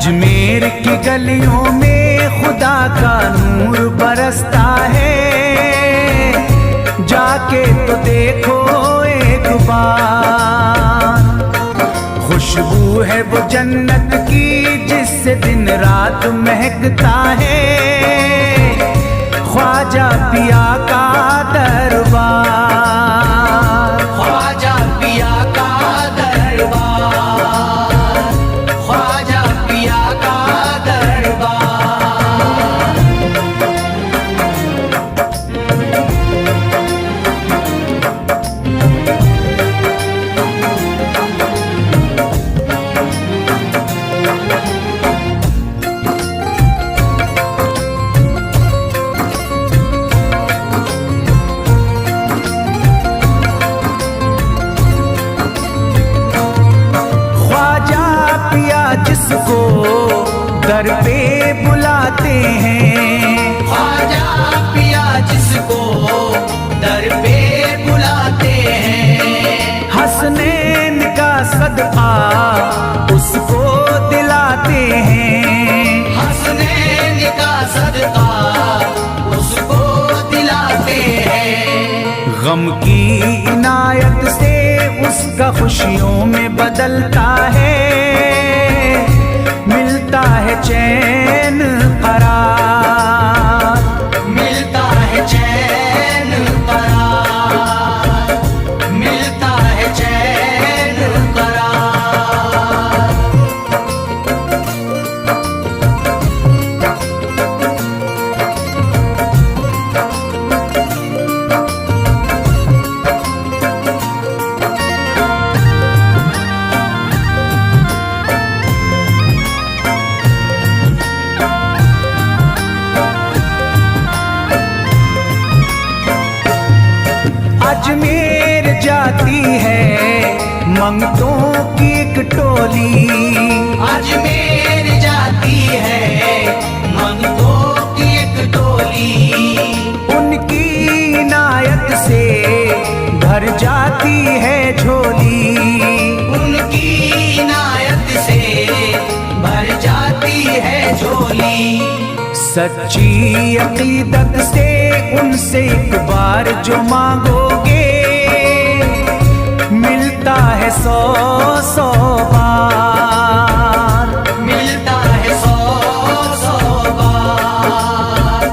अजमेर की गलियों में खुदा का नूर बरसता है, जाके तो देखो एक बार। खुशबू है वो जन्नत की जिससे दिन रात महकता है, ख्वाजा पिया का दरबार, ख्वाजा पिया का दरबार, ख्वाजा पिया का दरबार। जिसको दर पे बुलाते हैं, ख्वाजा पिया जिसको दर पे बुलाते हैं, हसनैन का सदका उसको दिलाते हैं, हसनैन का सदका उसको दिलाते हैं। गम की इनायत से उसका खुशियों में बदलता है, मिलता है चैन करार, मिलता है चैन करार, मिलता है चैन करार। अजमेर जाती है मंगतों की एक टोली, अजमेर जाती है मंगतों की एक टोली, उनकी इनायत से भर जाती है झोली, उनकी इनायत से भर जाती है झोली। सच्ची अकीदत से उनसे एक बार जो मांगोगे, मिलता है 100 बार, मिलता है 100 बार,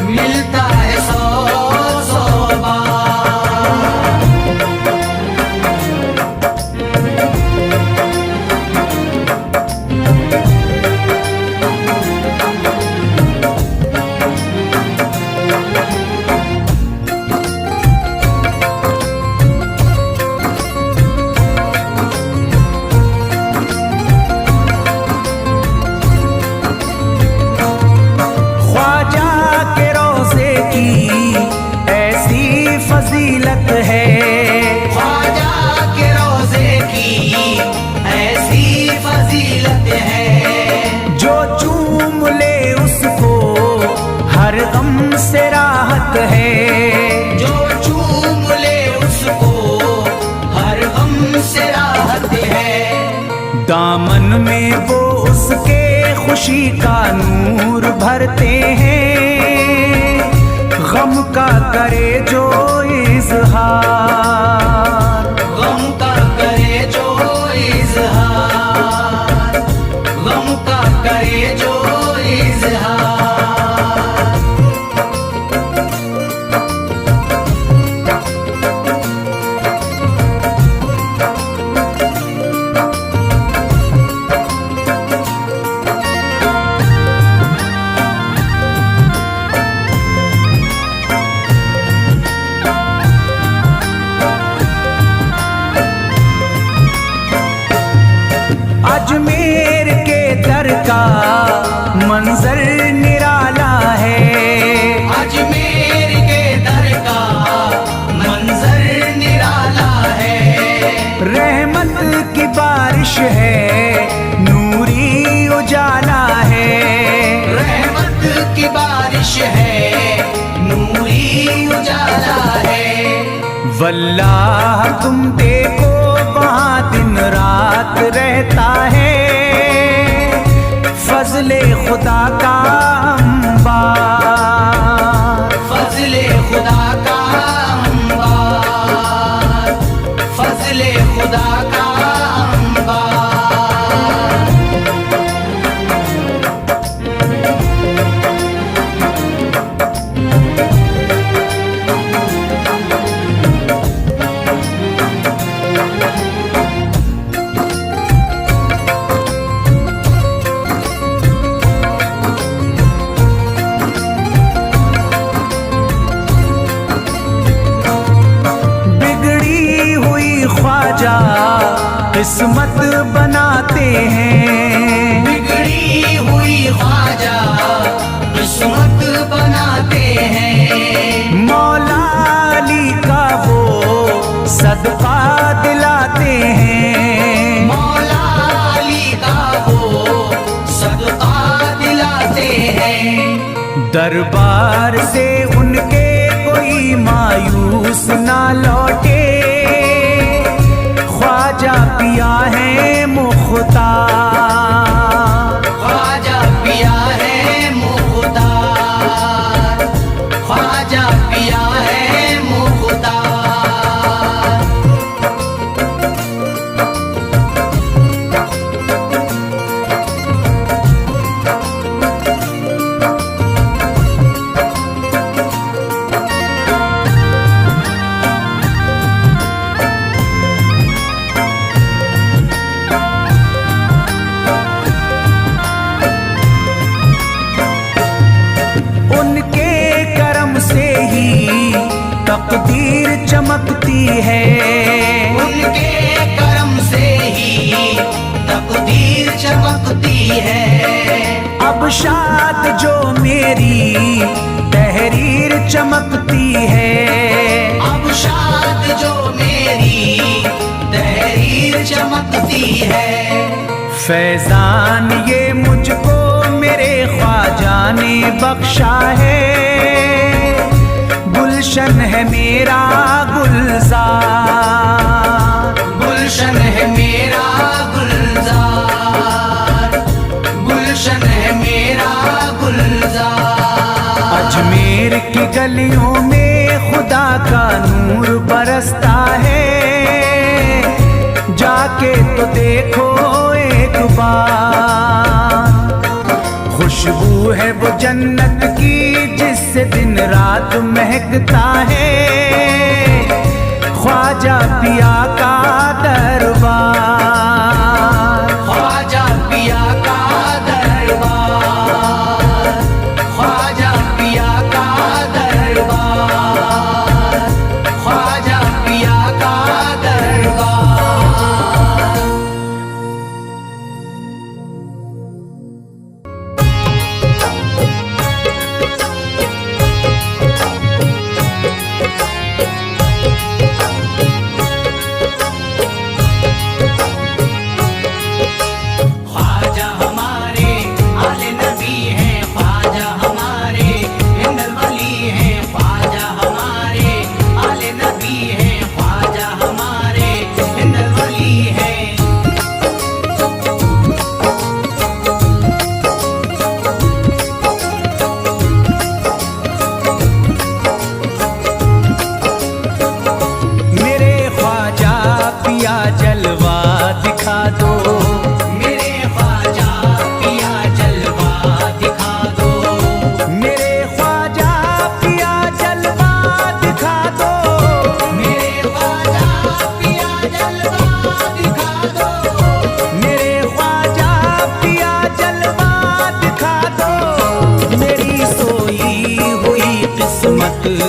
मिलता है 100 बार। फजीलत है ख्वाजा के रोज़े की ऐसी फजीलत है, जो चूम ले उसको हर गम से राहत है, जो चूम ले उसको हर गम से राहत है। दामन में वो उसके खुशी का नूर भरते हैं, गम का करे जो इज़हार, गम का करे जो इज़हार, गम का करे जो इज़हार। अजमेर के दर का मंजर निराला है, अजमेर के दर का मंजर निराला है। रहमत की बारिश है नूरी उजाला है, रहमत की बारिश है नूरी उजाला है। वल्लाह तुम देखो वहाँ दिन रात रहता है, फजले खुदा का अंबार, फजले खुदा का अंबार, फजले खुदा का अंबार। ख्वाजा किस्मत बनाते हैं, बिगड़ी हुई ख्वाजा किस्मत बनाते हैं। मौला अली का वो सदका दिलाते हैं, मौला अली का वो सदका दिलाते हैं। दरबार से उनके कोई मायूस ना लौटे, ख्वाजा पिया है मुख्तार, ख्वाजा पिया है मुख्तार, ख्वाजा पिया है मुख्तार। तकदीर चमकती है, उनके करम से ही तकदीर चमकती है। अब शाद जो मेरी तहरीर चमकती है, अब शाद जो मेरी तहरीर चमकती है। फैजान ये मुझको मेरे ख्वाजा ने बख्शा है, गुलशन है मेरा गुलजार, गुलशन है मेरा गुलजार, गुलशन है मेरा गुलजार। अजमेर की गलियों में खुदा का नूर बरसता है, जाके तो देखो एक बार। खुशबू है वो जन्नत की जिससे दिन रात महकता है, ख्वाजा पिया का दरबार, ख्वाजा पिया का दरबार, ख्वाजा पिया का दरबार, ख्वाजा पिया का दरबार।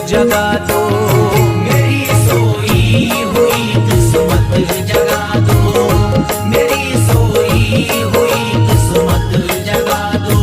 जगा दो, मेरी सोई हुई किस्मत जगा दो, मेरी सोई हुई किस्मत जगा दो।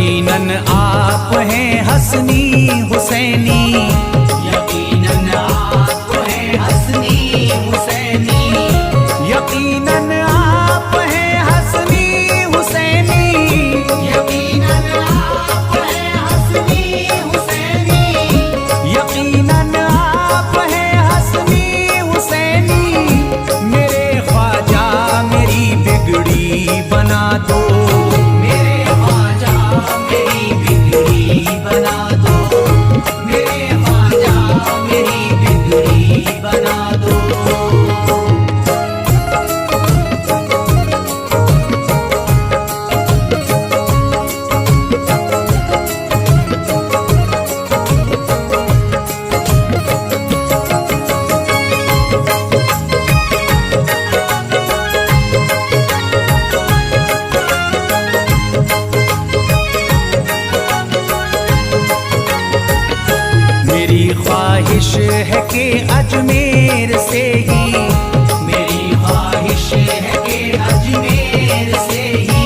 यकीनन आप हैं हसनी हुसैनी, यकीनन आप हैं हसनी हुसैनी, यकीनन आप हैं हसनी हुसैनी, यकीनन आप हैं हसनी हुसैनी, यकीनन आप हैं हसनी हुसैनी। मेरे ख्वाजा मेरी बिगड़ी बना दो, मेरे ख्वाजा मेरी बिगड़ी बना दो, मेरे ख्वाजा मेरी बिगड़ी बना दो। मेरी ख्वाहिश है कि अजमेर से ही, मेरी ख्वाहिश है कि अजमेर से ही,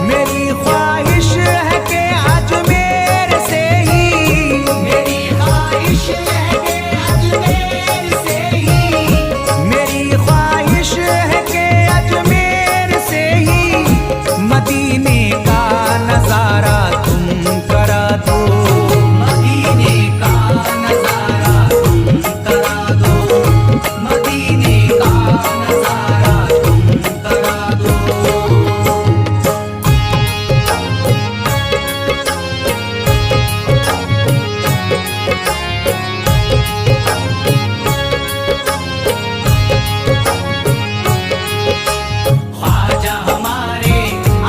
मेरी ख्वाहिश है कि अजमेर से ही, मेरी ख्वाहिश है कि अजमेर से ही, मेरी ख्वाहिश है कि अजमेर से ही मदीने का नजारा तुम करा दो, मदीने का नजारा तुम करा दो, मदीने का नजारा तुम करा दो। ख्वाजा हमारे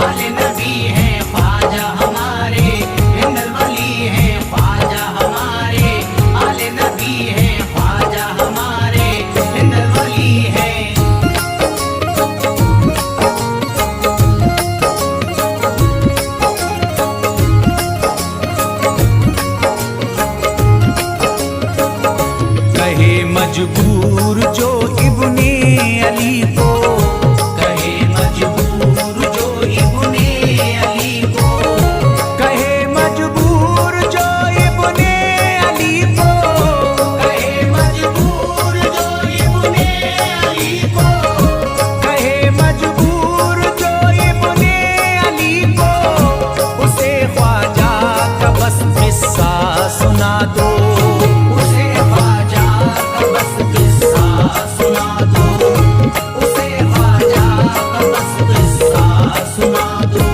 आले नबी हैं, ख्वाजा हमारे हिंदल वली हैं, ख्वाजा हमारे आले नबी हैं, ख्वाजा हमारे हिंदल वली हैं। कहे मजबूर जो इब्ने अली को, कहे मजबूर जो इब्ने अली को, कहे मजबूर जो इब्ने अली को, कहे मजबूर जो इब्ने अली को, कहे मजबूर जो इब्ने अली को, उसे ख्वाजा का बस किस्सा सुना दो, उसे ख्वाजा का बस किस्सा सुना दो, उसे ख्वाजा का बस किस्सा सुना दो।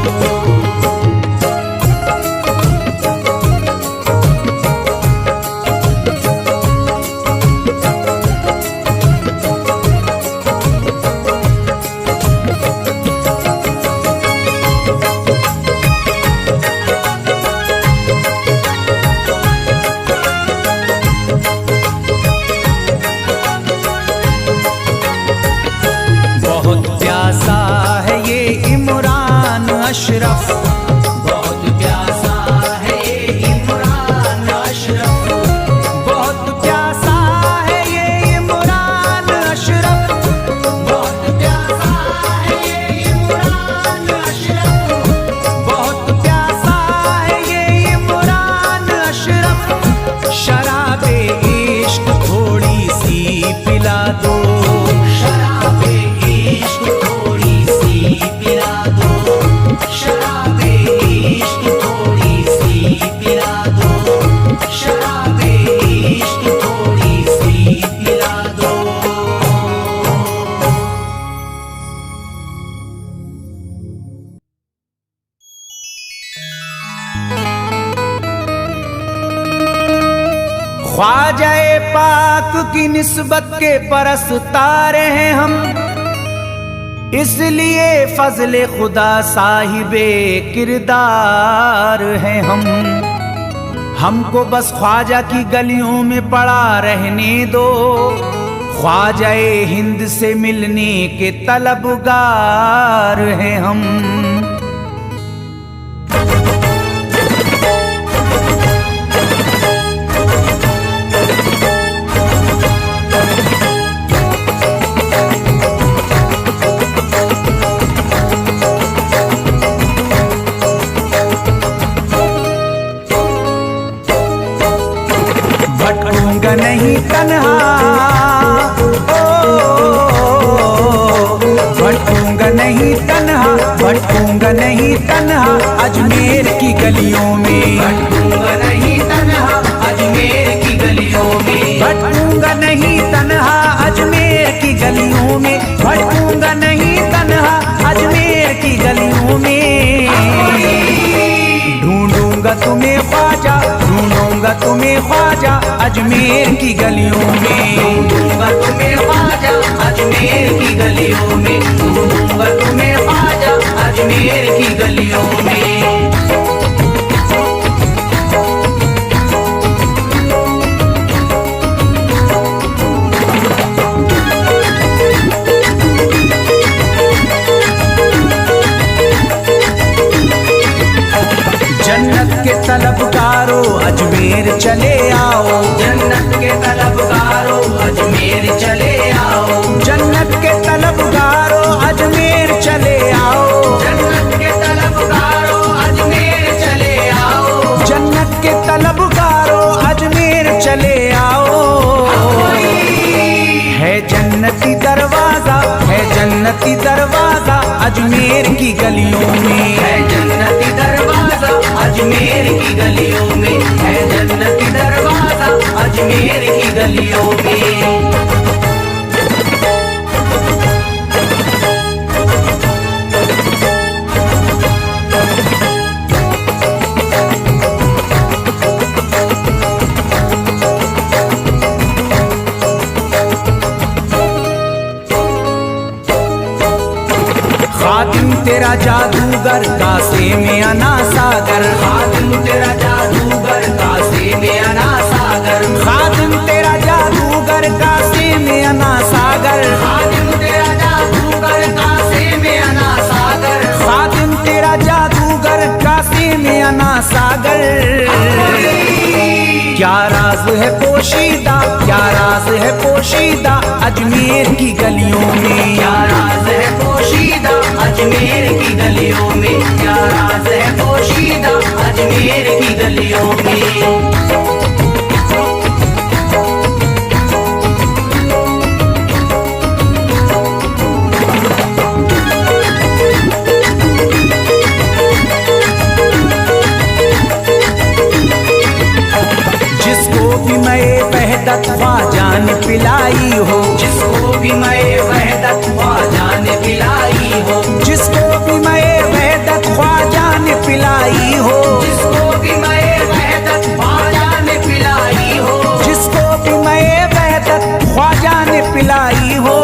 बहुत प्यासा है ये इमरान अशरफ, बहुत प्यासा है ये इमरान अशरफ, बहुत प्यासा है ये इमरान अशरफ, बहुत प्यासा है ये इमरान अशरफ, बहुत प्यासा है ये इमरान अशरफ। शराबे इश्क थोड़ी सी पिला दो, शराबे इश्क थोड़ी सी पिला दो, शराबे इश्क थोड़ी सी पिला दो, शराबे इश्क थोड़ी सी पिला दो। ख्वाजाए पाक की निस्बत के परस्तार हैं हम, इसलिए फजले खुदा साहिबे किरदार हैं हम। हमको बस ख्वाजा की गलियों में पड़ा रहने दो, ख्वाजाए हिंद से मिलने के तलबगार हैं हम। नहीं तन्हा, भटकूंगा नहीं तन्हा, भटकूंगा नहीं तन्हा अजमेर की गलियों में, भटकूंगा नहीं तन्हा अजमेर की गलियों में, भटकूंगा नहीं तन्हा अजमेर की गलियों में, भटकूंगा नहीं तन्हा अजमेर की गलियों में। ढूंढूंगा तुम्हें ख्वाजा, ढूंढूंगा तुम्हें ख्वाजा अजमेर की गलियों में, ढूंढूंगा तुम्हें ख्वाजा अजमेर की गलियों में, ढूंढूंगा तुम्हें ख्वाजा अजमेर की गलियों में। जन्नत के तलबगारों अजमेर चले आओ, जन्नत के तलबगारों अजमेर चले आओ, जन्नत के तलबगारों अजमेर चले आओ, जन्नत के तलबगारों अजमेर चले आओ, जन्नत के तलबगारों अजमेर चले आओ। है जन्नती दरवाजा, है जन्नती दरवाजा अजमेर की गलियों में, है जन्नती दरवाजा अजमेर की गलियों में, है जन्नती दरवाजा अजमेर की गलियों में। खातिम तेरा जादूगर कासे में अना सागर, खातिम तेरा जादूगर कासे में अना सागर, खातिम तेरा जादूगर कासे में अना सागर, खातिम तेरा जादूगर कासे में अना सागर, खातिम तेरा जादूगर कासे में अना सागर। क्या राज है पोशीदा, क्या राज है पोशीदा अजमेर की गलियों में, क्या राज है पोशीदा अजमेर की गलियों में, क्या राज है पोशीदा अजमेर की गलियों में। जिसको भी मैं वहदत ख्वाजा ने पिलाई हो, जिसको भी मैं वहदत ख्वाजा ने पिलाई हो, जिसको भी मैं वहदत ख्वाजा ने पिलाई हो, जिसको भी मैं वहदत ख्वाजा ने पिलाई हो, जिसको भी मैं वहदत ख्वाजा ने पिलाई हो।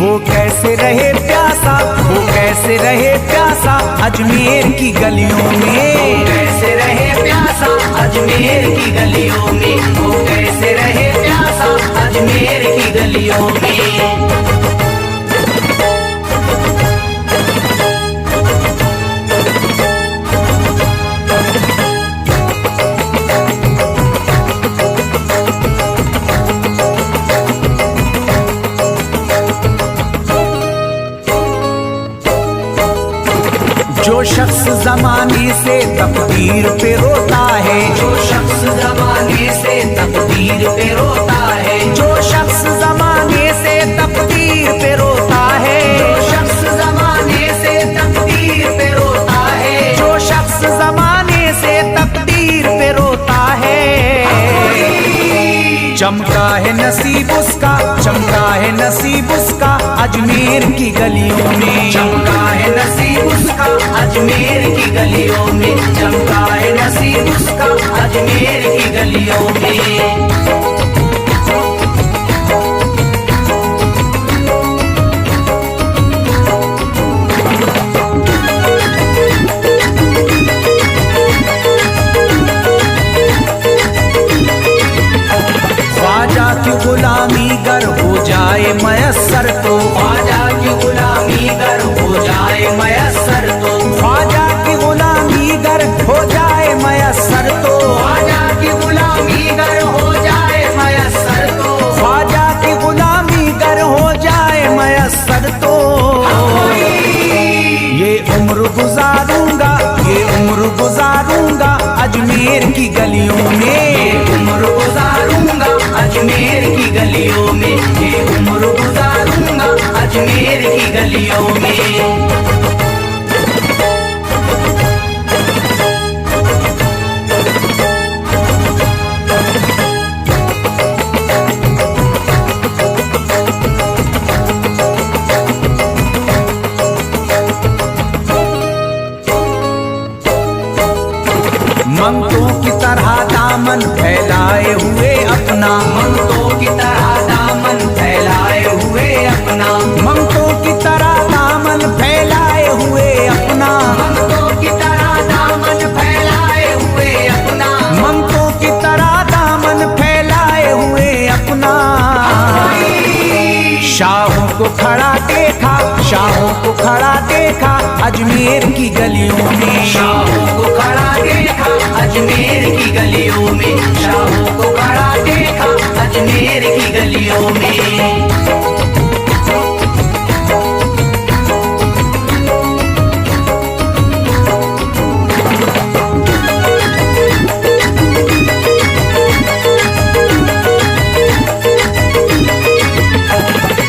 वो कैसे रहे प्यासा, वो कैसे रहे प्यासा अजमेर की गलियों में, कैसे रहे प्यासा अजमेर की गलियों में, वो कैसे रहे प्यासा अजमेर की गलियों में। जो शख्स जमाने से तकदीर पे रोता है, जो शख्स जमाने से तकदीर पे रोता है, जो शख्स जमाने से तकदीर पे रोता है, जो शख्स जमाने से तकदीर पे रोता है, जो शख्स जमाने से तकदीर पे रोता है। चमका है नसीब उसका, चमका है नसीब उसका अजमेर की गलियों में, चमका है नसीब उसका अजमेर की गलियों में, चमका है नसीब उसका अजमेर की गलियों में। ख्वाजा की गुलामी गर हो जाए मयस्सर तो, ख्वाजा की गुलामी गर हो जाए मयस्सर तो, ख्वाजा की गुलामी गर हो जाए मयस्सर तो, ख्वाजा की गुलामी गर हो जाए मयस्सर तो, ख्वाजा की गुलामी गर हो जाए मयस्सर तो। ये उम्र गुजारूंगा, ये उम्र गुजारूंगा अजमेर की गलियों में, उम्र गुजार मंगतों की तरह दामन फैलाए हुए अपना, मंगतों की तरह दामन फैलाए हुए अपना, मंगतों की तरह दामन फैलाए हुए अपना, मंगतों की तरह दामन फैलाए हुए अपना, मंगतों की तरह दामन फैलाए हुए अपना। शाहों को खड़ा देखा, शाहों को खड़ा देखा अजमेर की गलियों में, शाहों को खड़ा देखा अजमेर की गलियों में, शाहों को खड़ा देखा अजमेर की गलियों में।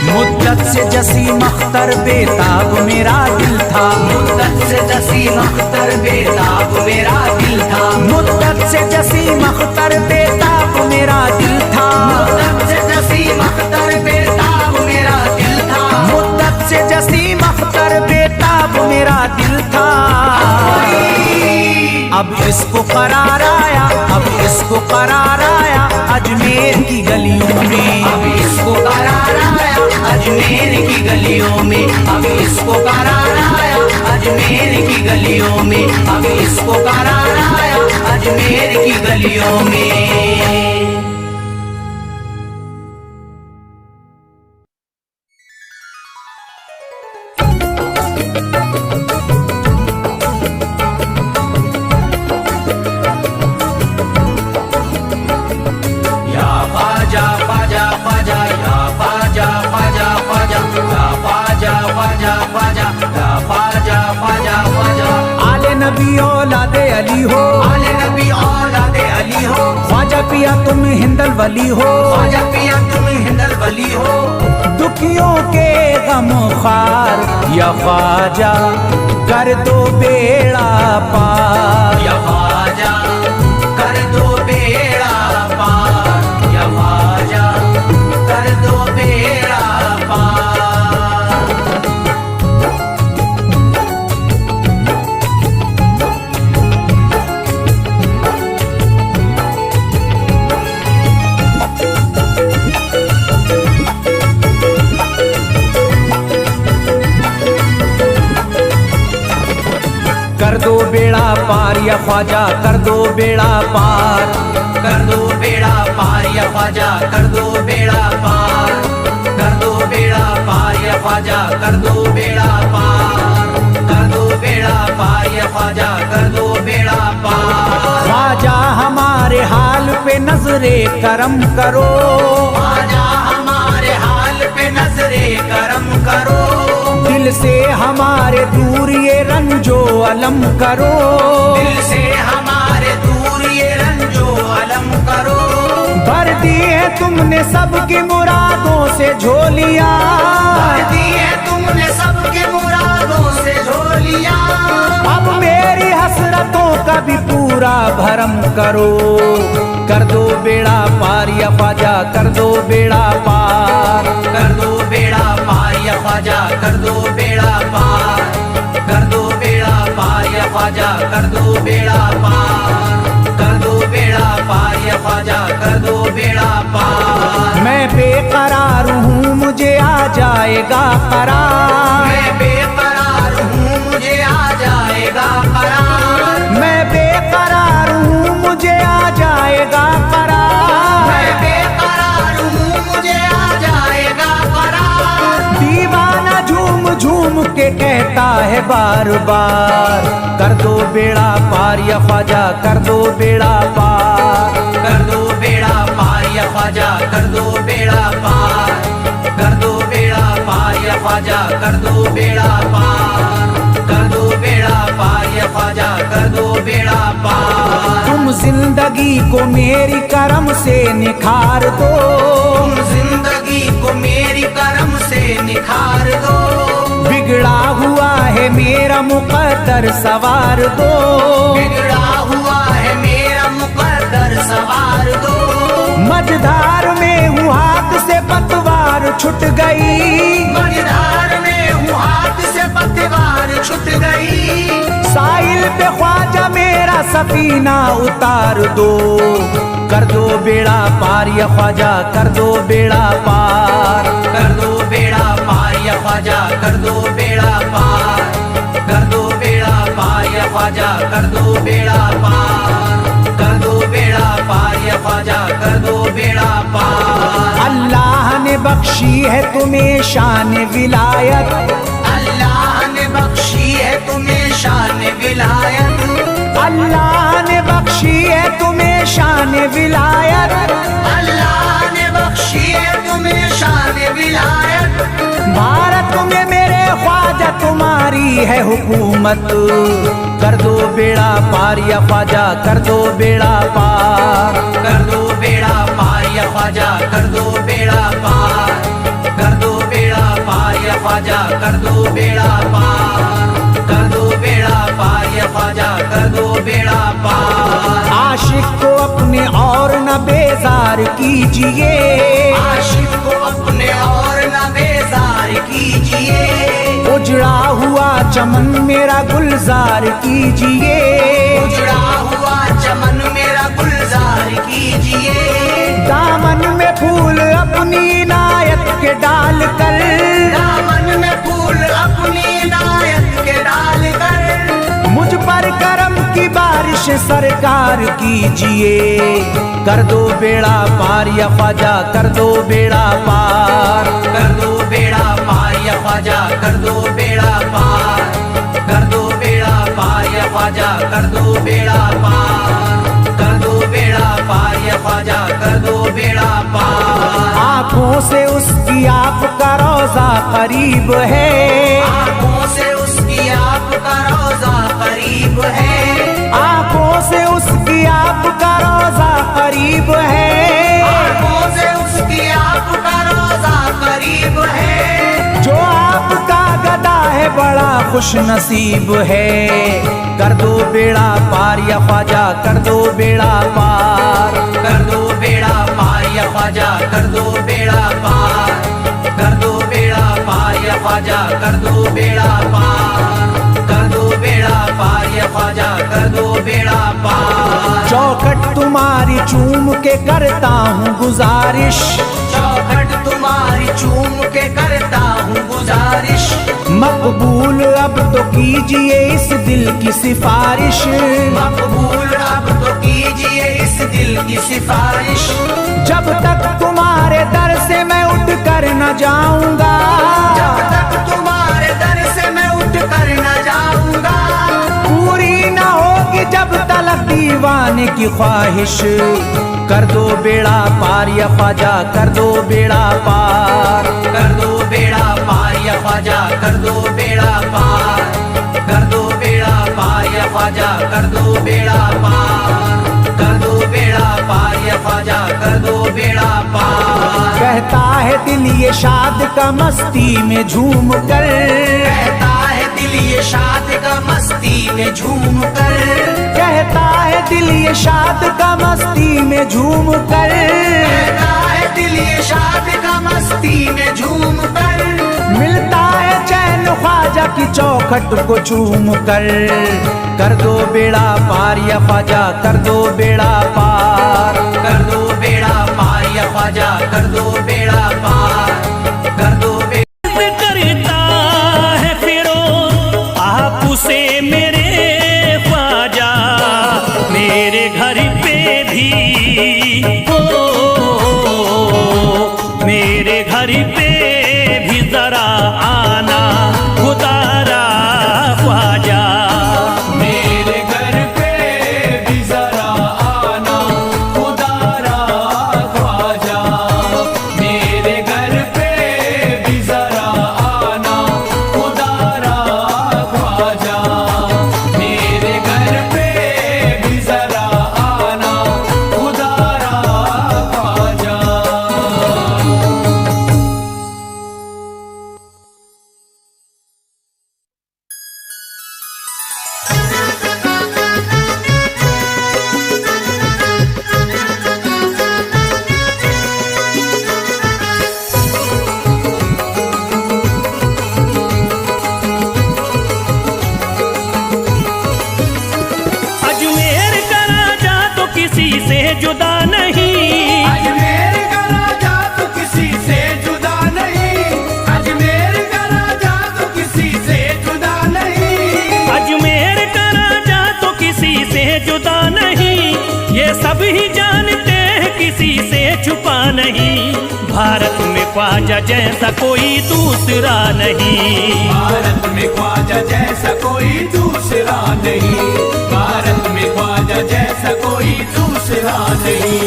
मुद्दत से जसीम अख्तर बेताब मेरा दिल था, मुद्दत से जसीम अख्तर बेताब मेरा दिल था, मुद्दत से जसीम अख्तर बेताब मेरा दिल था, मुद्दत से जसीम अख्तर बेताब मेरा दिल था, मुद्दत से जसीम अख्तर बेताब मेरा दिल था। अब इसको करार आया, अब इसको करार आया अजमेर की गलियों में, अब इसको करार आया अजमेर की गलियों में, अब इसको करार आया अजमेर की गलियों में, अब इसको करार आया अजमेर की गलियों में। या ख्वाजा ख्वाजा ख्वाजा, या ख्वाजा ख्वाजा ख्वाजा, या ख्वाजा ख्वाजा ख्वाजा, या ख्वाजा ख्वाजा ख्वाजा। आले नबी औलादे अली हो, आले नबी औलादे अली हो, ख्वाजा पिया तुम हिंदल वली हो, ख्वाजा पिया तुम हिंदल वली हो, दुखियों के गम खार या ख्वाजा कर दो बेड़ा पार, या ख्वाजा कर दो बेड़ा पार, या ख्वाजा कर दो बेड़ा पार। कर दो बेड़ा पार या ख्वाजा कर दो बेड़ा पार, कर दो बेड़ा पार या ख्वाजा कर दो बेड़ा पार, कर दो बेड़ा पार या ख्वाजा कर दो बेड़ा पार, कर दो बेड़ा पार या ख्वाजा कर दो बेड़ा पार। ख्वाजा हमारे हाल पे नजरे करम करो, ख्वाजा हमारे हाल पे नजरे करम करो, दिल से हमारे दूर ये रंजो अलम करो, दिल से हमारे दूर ये रंजो अलम करो। भर दी है तुमने सबकी मुरादों से झोलियां, भर दी है तुमने सबके मुरादों से झोलियां, अब मेरी हसरतों का भी पूरा भरम करो। कर दो बेड़ा पार या ख्वाजा कर दो बेड़ा पार, कर दो बेड़ा पार या ख्वाजा कर दो बेड़ा पार, कर दो बेड़ा पार या ख्वाजा कर दो बेड़ा पार, कर दो बेड़ा पार या ख्वाजा कर दो बेड़ा पार। मैं बेकरार हूँ मुझे आ जाएगा करार, मैं बेकरार हूँ मुझे आ जाएगा करार, मैं बेकरार हूँ मुझे आ जाएगा करार, मैं बेकरार हूँ मुझे आ जाएगा करार। दीवाना झूम झूम के कहता है बार बार, कर दो बेड़ा पार या ख्वाजा कर दो बेड़ा पार, कर दो बेड़ा पार या ख्वाजा कर दो बेड़ा पार, कर दो बेड़ा पार या ख्वाजा कर दो बेड़ा पार, कर दो बेड़ा पार या ख्वाजा कर दो बेड़ा पार। तुम जिंदगी को मेरी करम से निखार दो, तुम जिंदगी को मेरी करम से निखार दो, बिगड़ा हुआ है मेरा मुकद्दर सवार दो, बिगड़ा हुआ है मेरा मुकद्दर सवार दो। मझधार में हूँ हाथ से पतवार छुट गई, मझधार में हूँ हाथ से पतवार छूट गई, साहिल पे ख्वाजा मेरा सफीना उतार दो, कर दो बेड़ा पार या ख्वाजा, कर दो बेड़ा पार, कर दो बेड़ा पार या ख्वाजा, कर दो बेड़ा पार, कर दो बेड़ा पार या ख्वाजा, कर दो बेड़ा पार, कर दो बेड़ा पार या ख्वाजा, कर दो बेड़ा पार। अल्लाह ने बख्शी है तुम्हें शान विलायत, अल्लाह ने बख्शी है तुम्हें शान विलायत, अल्लाह ने बख्शी है तुम्हें शान विलायत, अल्लाह ने बख्शी है तुम्हें शान विलायत। भारत में मेरे ख्वाजा तुम्हारी है हुकूमत, कर दो बेड़ा पार या ख्वाजा, कर दो बेड़ा पार, कर दो बेड़ा पार या ख्वाजा, कर दो बेड़ा पार, कर दो बेड़ा पार या ख्वाजा, कर दो बेड़ा पार, कर दो बेड़ा पार या ख्वाजा, कर दो बेड़ा पार। आशिक को अपने और न बेजार कीजिए, आशिक को अपने और न बेजार कीजिए, उजड़ा हुआ चमन मेरा गुलजार कीजिए, उजड़ा हुआ चमन मेरा गुलजार कीजिए, दामन में फूल अपनी इनायत के डाल कर, दामन में फूल अपनी इनायत के डाल कर, मुझ पर करम की बारिश सरकार कीजिए, कर दो बेड़ा पार या ख्वाजा, कर दो बेड़ा पार, कर दो बेड़ा पार या ख्वाजा, कर दो बेड़ा पार, कर दो बेड़ा पार या ख्वाजा, कर दो बेड़ा पार, कर दो बेड़ा पार या ख्वाजा, कर दो बेड़ा पार। आँखों से उसकी आपका रोजा करीब है, आँखों से उसकी आपका रोजा करीब है, आँखों से उसकी आपका रोजा करीब है, आँखों से उसकी आपका रोजा करीब है, जो आपका गदा है बड़ा खुश नसीब है, कर दो बेड़ा पार या ख्वाजा, कर दो बेड़ा पार, कर दो बेड़ा पार या ख्वाजा, कर दो बेड़ा पार, कर दो बेड़ा पार या ख्वाजा, कर दो बेड़ा पार, कर दो बेड़ा पार या ख्वाजा, कर दो बेड़ा पार। चौखट तुम्हारी चूम के करता हूँ गुजारिश, चौखट तुम्हारी चूम के करता हूँ गुजारिश, मकबूल अब तो कीजिए इस दिल की सिफारिश, मकबूल अब तो कीजिए इस दिल की सिफारिश, जब तक तुम्हारे दर से मैं उठ कर न जाऊंगा, जब तक तुम्हारे दर से मैं उठ कर न जाऊंगा, पूरी न होगी जब तलक दीवाने की ख्वाहिश, कर दो बेड़ा पार या ख्वाजा, कर दो बेड़ा पार, कर दो बेड़ा पार या ख्वाजा, कर दो बेड़ा पार, कर दो बेड़ा पार या ख्वाजा, कर दो बेड़ा पार, कर दो बेड़ा पार या ख्वाजा, कर दो बेड़ा पार। कहता है दिल ये शाद का मस्ती में झूम कर, कहता है दिल ये शाद का मस्ती में झूम कर, कहता है दिल ये शाद का मस्ती में झूम कर, कहता है दिल ये शाद का मस्ती में झूम कर, मिलता है चैन ख्वाजा की चौखट को चूम कर दो बेड़ा पार या ख्वाजा, कर दो बेड़ा पार, कर दो बेड़ा पार या ख्वाजा, कर दो बेड़ा पार, कर दो बेड़ा करता है फिरोज आप उसे मेरे ख्वाजा, मेरे घर पे भी हो, मेरे घर पे भी जरा आना खुदारा ख्वाजा, मेरे घर पे भी जरा आना खुदारा ख्वाजा, मेरे घर पे ख्वाजा जैसा कोई दूसरा नहीं। भारत में ख्वाजा जैसा कोई दूसरा नहीं। भारत में ख्वाजा जैसा कोई दूसरा नहीं।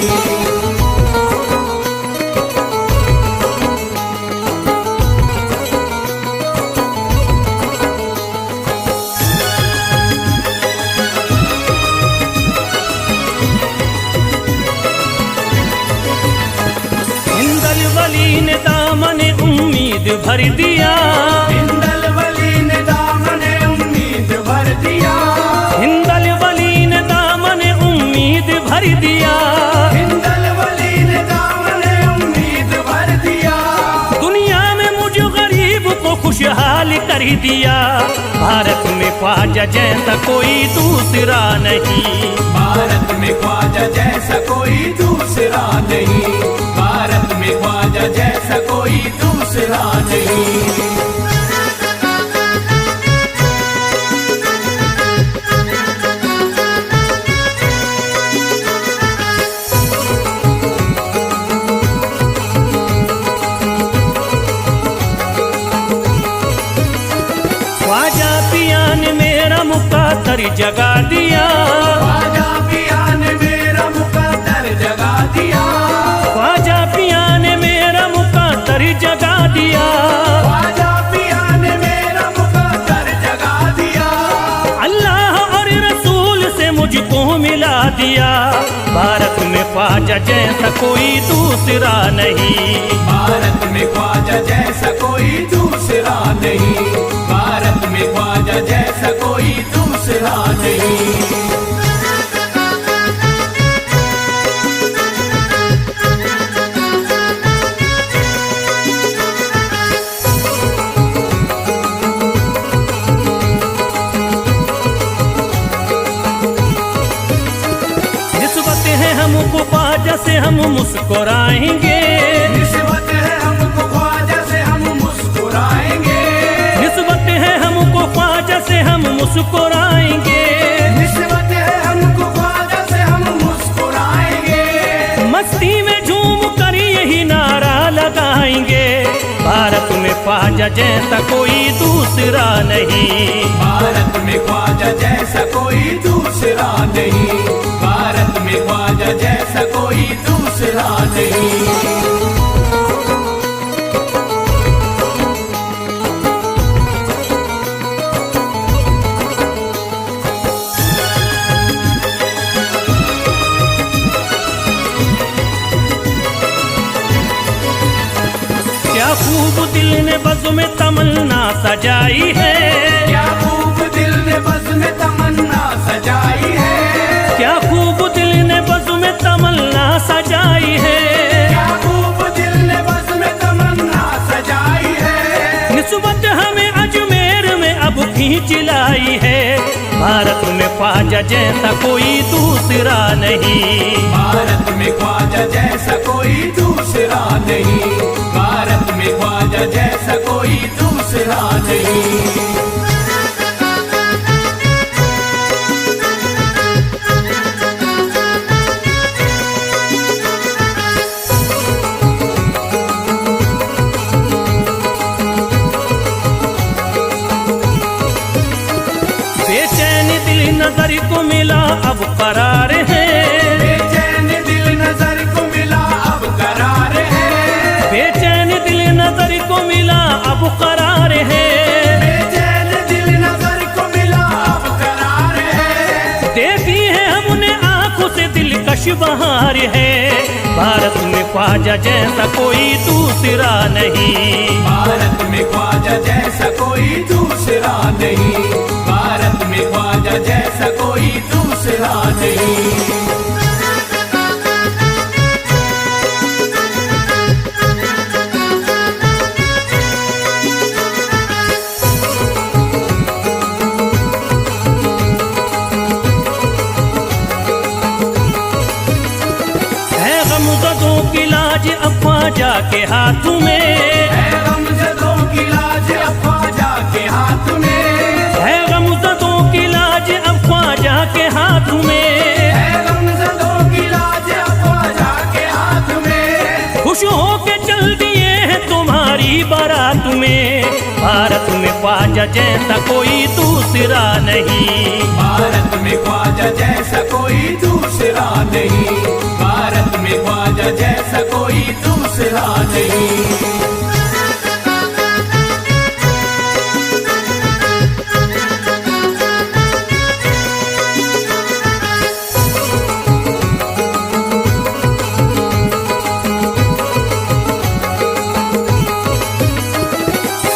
हिंदल वली ने दामन उम्मीद भर दिया। हिंदल वली ने दामन उम्मीद भर दिया। हिंदल वली ने दामन उम्मीद भर दिया। हिंदल वली ने दामन उम्मीद भर दिया। दुनिया में मुझ गरीब को खुशहाल कर दिया। भारत में ख्वाजा जैसा कोई दूसरा नहीं। भारत में ख्वाजा जैसा कोई दूसरा नहीं। भारत में ख्वाजा जैसा कोई दूसरा नहीं। ख्वाजा पिया ने मेरा मुकद्दर जगा दिया। ख्वाजा पिया ने मेरा मुकद्दर जगा दिया। ख्वाजा पिया ने मेरा मुकद्दर जगा दिया। ख्वाजा पिया ने मेरा मुकद्दर जगा दिया। अल्लाह और रसूल से मुझको मिला दिया। भारत में ख्वाजा जैसा कोई दूसरा नहीं। भारत में ख्वाजा जैसा कोई दूसरा नहीं। भारत में ख्वाजा जैसा कोई दूसरा नहीं। निस्बत है हमको ख्वाजा से हम मुस्कुराएंगे। निस्बत है हमको ख्वाजा से हम मुस्कुराएंगे। निस्बत है हमको ख्वाजा से हम मुस्कुराएंगे। निस्बत है हमको ख्वाजा से हम मुस्कुराएंगे। मस्ती में झूम कर यही नारा लगाएंगे। भारत में ख्वाजा जैसा कोई दूसरा नहीं। भारत में ख्वाजा जैसा कोई दूसरा नहीं। भारत में ख्वाजा जैसा कोई दूसरा नहीं। क्या खूब दिल ने बज़्म में तमन्ना सजाई है। क्या खूब दिल ने बज़्म में तमन्ना सजाई है। क्या खूब दिल ने बज़्म में तमन्ना सजाई है। क्या खूब दिल ने बज़्म में तमन्ना सजाई है। निस्बत हमें अजमेर में अब खींच लाई है। भारत में ख्वाजा जैसा कोई दूसरा नहीं। भारत में ख्वाजा जैसा कोई दूसरा नहीं। भारत में ख्वाजा जैसा कोई दूसरा नहीं। बेचैन दिल नजर को मिला अब करार है। बेचैन दिल नजर को मिला अब करार है। बेचैन दिल नजर को मिला अब करार है। बेचैन दिल नजर को मिला अब करार है। देखी है हमने आंखों से दिलकश बहार है। भारत में ख्वाजा जैसा कोई दूसरा नहीं। भारत में ख्वाजा जैसा कोई दूसरा नहीं। भारत में ख्वाजा जैसा कोई दूसरा नहीं। गमज़दों की लाज अब ख्वाजा के हाथ में। है गमज़दों की लाज अब ख्वाजा के हाथ में। है गमज़दों की लाज अब ख्वाजा के हाथ में। है गमज़दों की लाज अब ख्वाजा के हाथ में। खुश हो के चल दिए हैं ख्वाजा जैसा कोई दूसरा नहीं। भारत में ख्वाजा जैसा कोई दूसरा नहीं, भारत में ख्वाजा जैसा कोई दूसरा नहीं।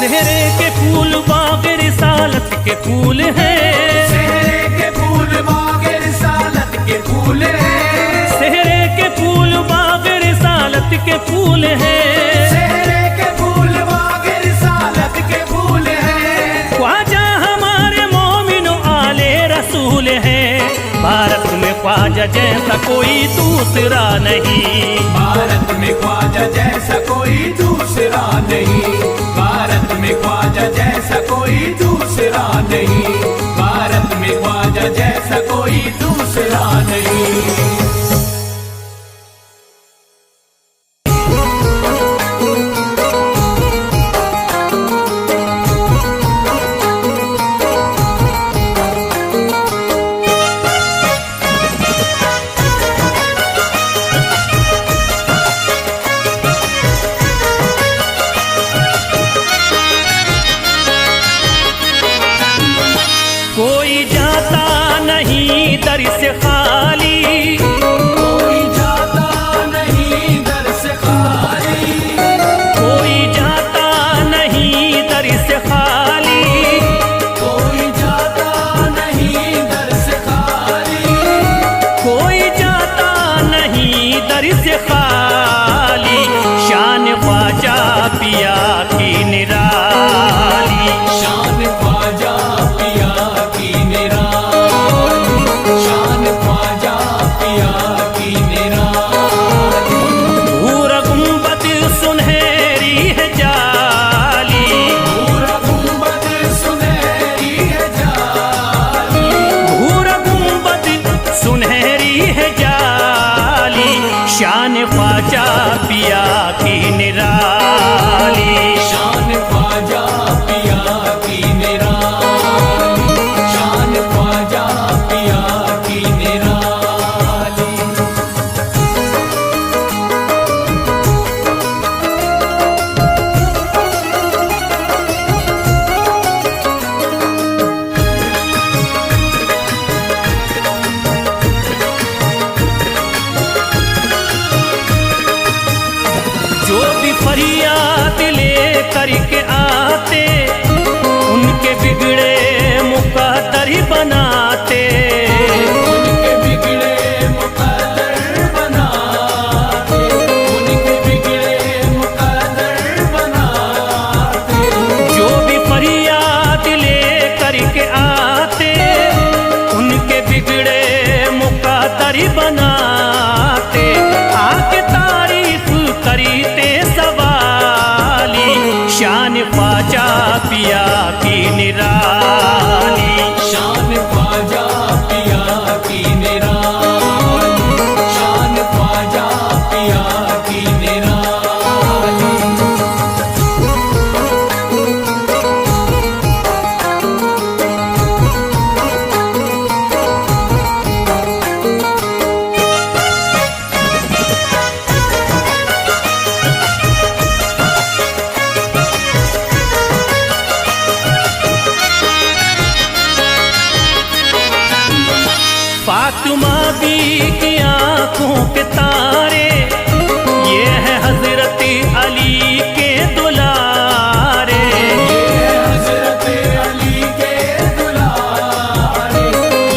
सेहरे के फूल बाग रिसालत के फूल हैं, सेहरे के फूल बाग रिसालत के फूल हैं, सेहरे के फूल बाग रिसालत के फूल हैं, सेहरे के फूल बाग रिसालत के फूल हैं। ख्वाजा हमारे मोमिनो आले रसूल हैं। भारत में ख्वाजा जैसा कोई दूसरा नहीं, भारत में ख्वाजा जैसा कोई दूसरा नहीं, भारत में ख्वाजा जैसा कोई दूसरा नहीं, भारत में ख्वाजा जैसा कोई दूसरा नहीं। कोई जाता नहीं दर से खाली, कोई जाता नहीं दर से खाली, कोई जाता नहीं दर से खाली, कोई जाता नहीं दर से खाली, कोई जाता नहीं दर से खाली। शान ख्वाजा पिया की निराली, शान ख्वाजा पिया की निराली, शान ख्वाजा पिया की निराली। भूरा गुंबद सुनहरी है जाली, पूरा गुंबद सुनहरी है जाली, भूरा गुंबद सुनहरी है जाली। शान ख्वाजा पिया की निराली, शान ख्वाजा पिया की निराली, शान ख्वाजा पिया की निराली। जो भी फरियाद ले करके आते उनके बिगड़े मुकद्दर ही बनाते, उनके बिगड़े मुकद्दर बनाते, उनके बिगड़े मुकद्दर बनाते। जो भी फरियाद ले करके आते उनके बिगड़े मुकद्दर ही बनाते। आके तारीफ करते सवाली, शान ख्वाजा पिया की निराली, शान ख्वाजा पिया की निराली, शान ख्वाजा पिया की निराली। फातिमा बी की आंखों के तारे, ये है हजरत अली के दुलारे, ये है हजरत अली के दुलारे,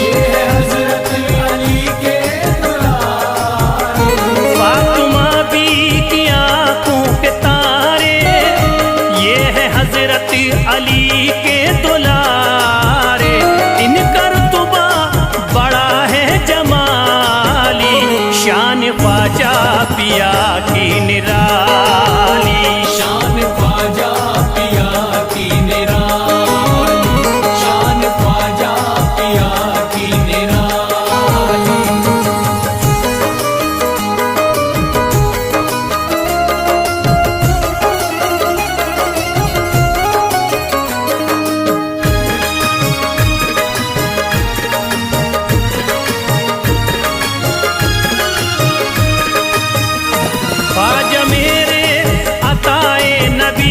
ये है हजरत अली के दुलारे। फातिमा बी की आंखों के तारे, ये है हजरत अली के दुलारे। इनका रुतबा बड़ा है जमाली, शान ख्वाजा पिया की निराली, शान ख्वाजा पिया की निराली, शान ख्वाजा पिया की निराली।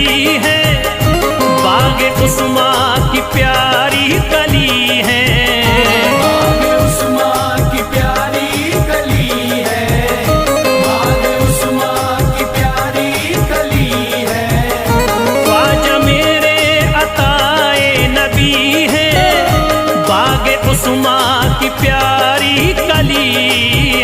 गली है, बागे उस्मा की प्यारी कली है। बाग उस्मा की प्यारी कली है, बाग उस्मा की प्यारी कली है। ख्वाजा मेरे अताए नबी है, बागे उस्मा की प्यारी कली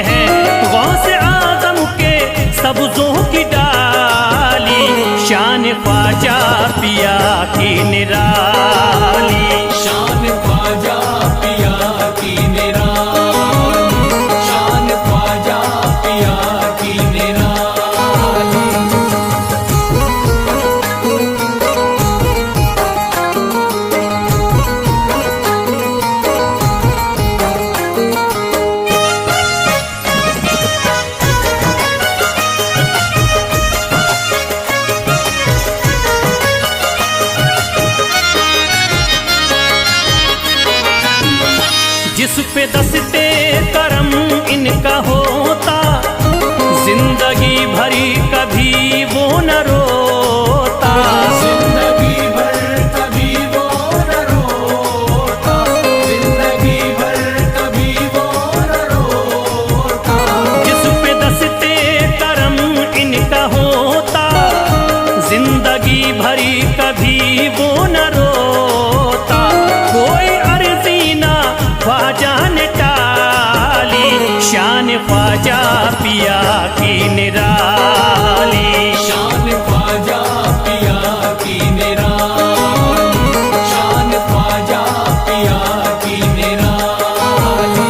है। गौसे आदम के सब्जों की डाली, शान ख्वाजा पिया की निराली। शान ख्वाजा पिया की निराली, शान ख्वाजा पिया की निराली। जिस पे दस्ते करम इनका होता, जिंदगी भरी कभी वो न रोता। जिंदगी भर कभी वो न रोता, जिंदगी भर कभी वो न रोता। जिस पे दस्ते करम इनका होता, जिंदगी भरी कभी वो न रोता। कोई अर्जी ना ख्वाजा ने टाली, शान ख्वाजा पिया की निराली। शान ख्वाजा पिया की निराली, शान ख्वाजा पिया की निराली।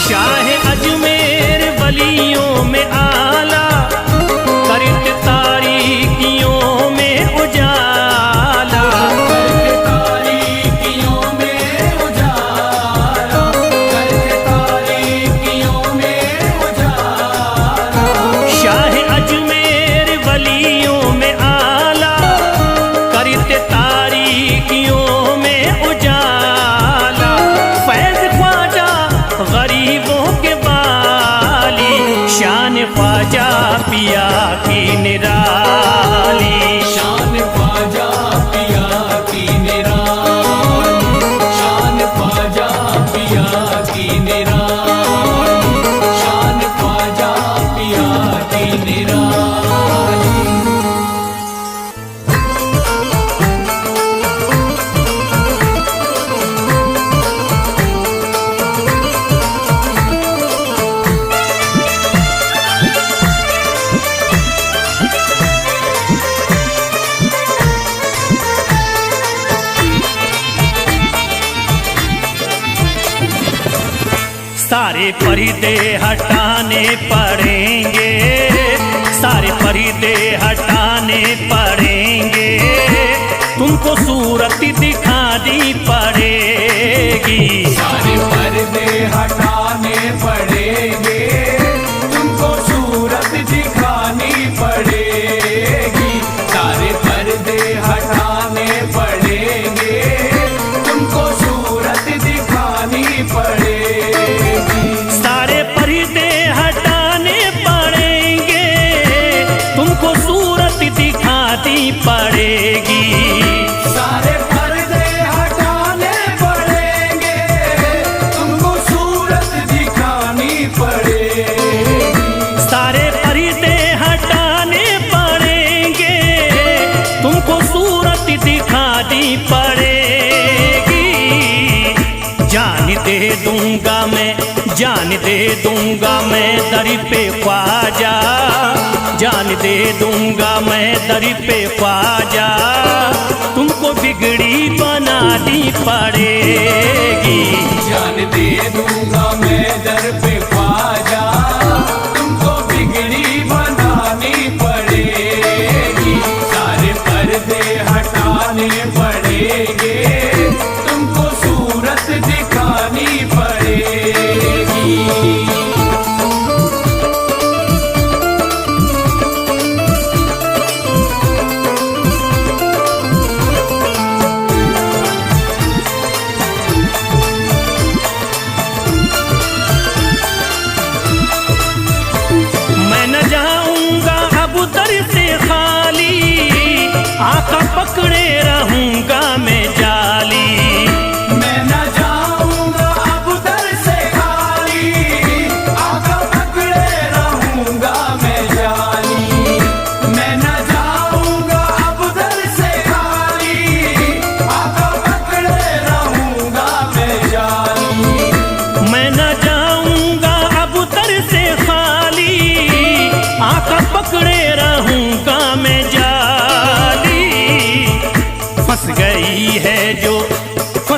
शाह अजमेर वलियों में आला, करत तारीकियों में उजाला। करके तारीकियों में उजाला, करके तारीकियों में उजाला। शाह अजमेर वलियों में आला, करत तारीकियों में उजाला। फैज ख्वाजा गरीबों के बाली, शान ख्वाजा पिया की निराली। शान ख्वाजा पिया की निराली, शान ख्वाजा पिया की निराली, शान ख्वाजा पिया की निराली। सारे पर्दे हटाने पड़ेंगे, सारे पर्दे हटाने पड़ेंगे। तुमको सूरत दिखानी पड़ेगी। सारे पर्दे हटाने पड़ेंगे, तुमको सूरत दिखानी पड़ेगी। सारे पर्दे हटाने पड़ेंगे, तुमको सूरत दिखानी पड़ेगी। सारे पर्दे हटाने पड़ेंगे, तुमको सूरत दिखानी पड़ेगी। सारे पर्दे हटाने पड़ेंगे, तुमको सूरत दिखानी पड़ेगी। सारे पर्दे हटाने पड़ेंगे, तुमको सूरत दिखानी पड़ेगी। जान दे दूंगा मैं, जान दे दूंगा मैं दर पे ख्वाजा, जान दे दूंगा मैं दर पे ख्वाजा। तुमको बिगड़ी बनानी पड़ेगी। जान दे दूंगा मैं दर पे ख्वाजा, तुमको बिगड़ी बनानी पड़ेगी। सारे पर्दे हटाने पड़ेंगे, तुमको सूरत दिखानी पड़ेगी।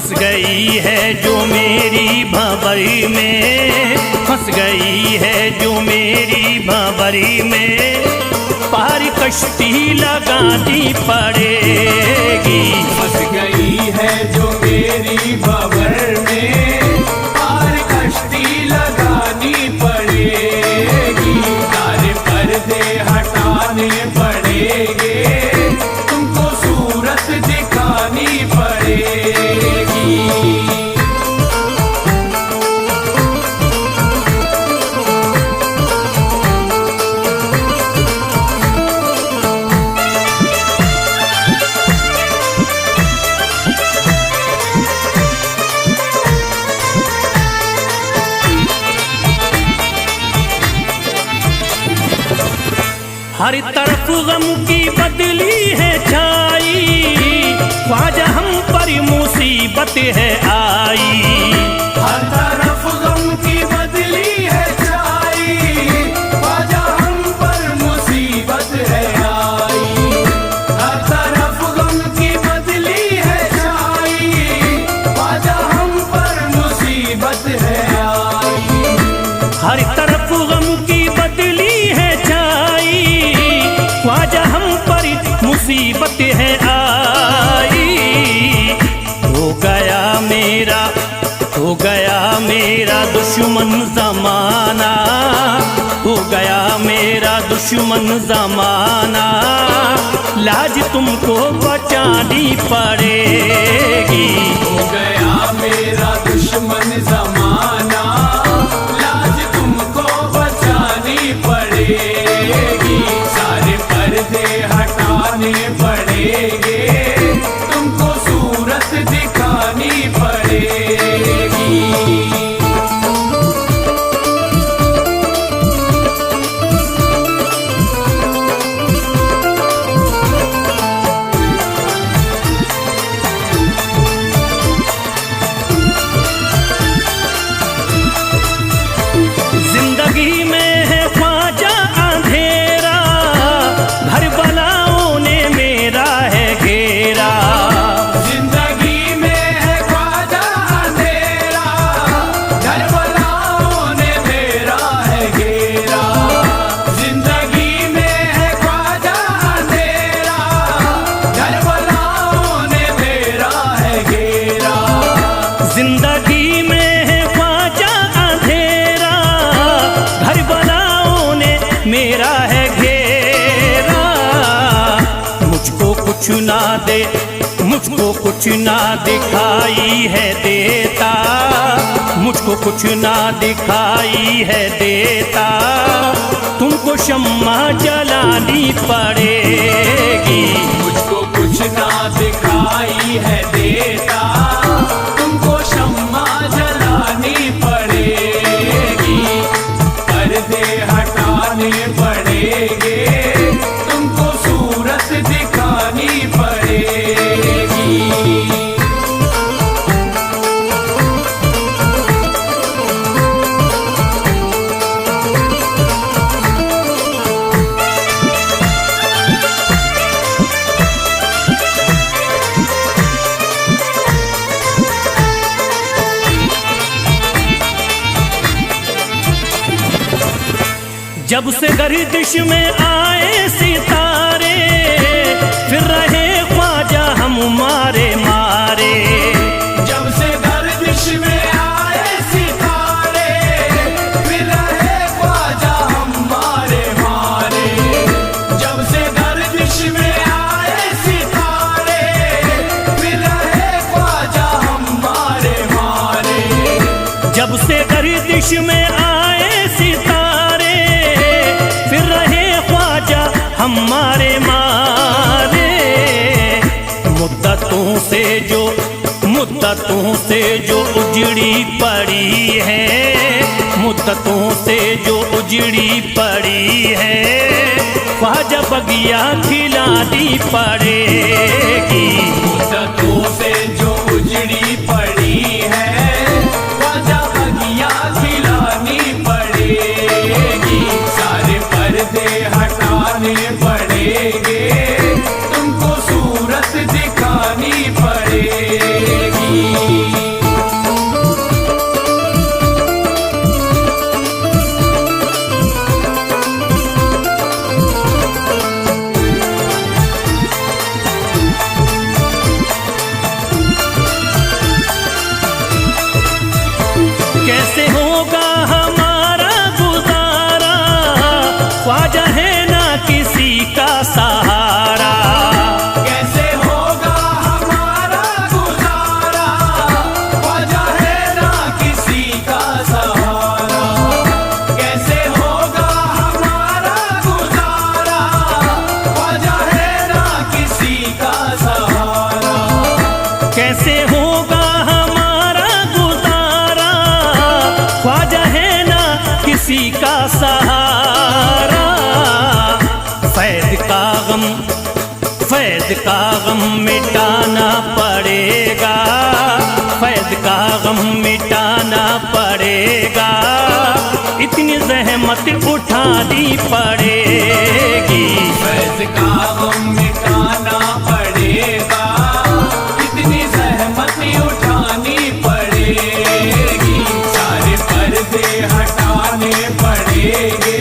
फंस गई है जो मेरी भंवरी में, फंस गई है जो मेरी भंवरी में, पार कश्ती लगानी पड़ेगी। फंस गई है जो मेरी भंवर में, पार कश्ती लगानी पड़ेगी। सारे पर्दे हटाने पड़ेंगे, तुमको सूरत दिखानी पड़ेगी। हर तरफ गम की बदली है छाई, ख्वाजा हम पर मुसीबत है आई। हर तरफ गम की बदली है छाई, ख्वाजा हम पर मुसीबत है आई। हर तरफ गम की बदली है छाई, ख्वाजा हम पर मुसीबत है आई। हर तरफ गम की बदली है छाई, ख्वाजा हम पर मुसीबत है आई। हो गया मेरा दुश्मन जमाना, हो गया मेरा दुश्मन जमाना, लाज तुमको बचानी पड़ेगी। हो गया मेरा दुश्मन जमाना, लाज तुमको बचानी पड़ेगी। सारे पर्दे हटाने पड़ेंगे, तुमको सूरत दिखानी पड़ेगी। जिंदगी में है ख्वाजा अंधेरा, घर बलाओं ने मेरा है घेरा। जिंदगी में है ख्वाजा अंधेरा, घर बलाओं ने मेरा है घेरा। जिंदगी में है ख्वाजा अंधेरा, घर बलाओं ने मेरा है घेरा। जिंदगी में है ख्वाजा अंधेरा, घर बलाओं ने मेरा है घेरा। मुझको कुछ ना दे, मुझको कुछ ना दिखाई है देता, मुझको कुछ ना दिखाई है देता, तुमको शम्मा जलानी पड़ेगी। मुझको कुछ ना दिखाई है देता, तुमको शम्मा जलानी पड़ेगी। पर्दे हटाने पड़ेंगे, तुमको सूरत दिखानी पड़ेगी। जब से गर्दिश में आए सितारे, फिर रहे ख्वाजा हम मारे मारे। जब से गर्दिश में आए सितारे, फिर रहे ख्वाजा हम मारे मारे। जब से गर्दिश में आए सितारे, फिर रहे ख्वाजा हम मारे मारे। जब से गर्दिश में आए सितारे, फिर रहे ख्वाजा हमारे मारे। मुद्दतों से जो उजड़ी पड़ी है, मुद्दतों से जो उजड़ी पड़ी है, ख्वाजा बगिया खिलानी पड़ेगी। मुद्दतों से जो उजड़ी पड़ी है, ख्वाजा बगिया खिलानी पड़ेगी। सारे पर्दे हटाने पड़ेंगे, तुमको सूरत दिखानी पड़ेगी। पड़ेगा, फैज का गम मिटाना पड़ेगा, इतनी जहमत उठानी पड़ेगी। फैज का गम मिटाना पड़ेगा, इतनी जहमत उठानी पड़ेगी, सारे पर्दे हटाने पड़ेंगे,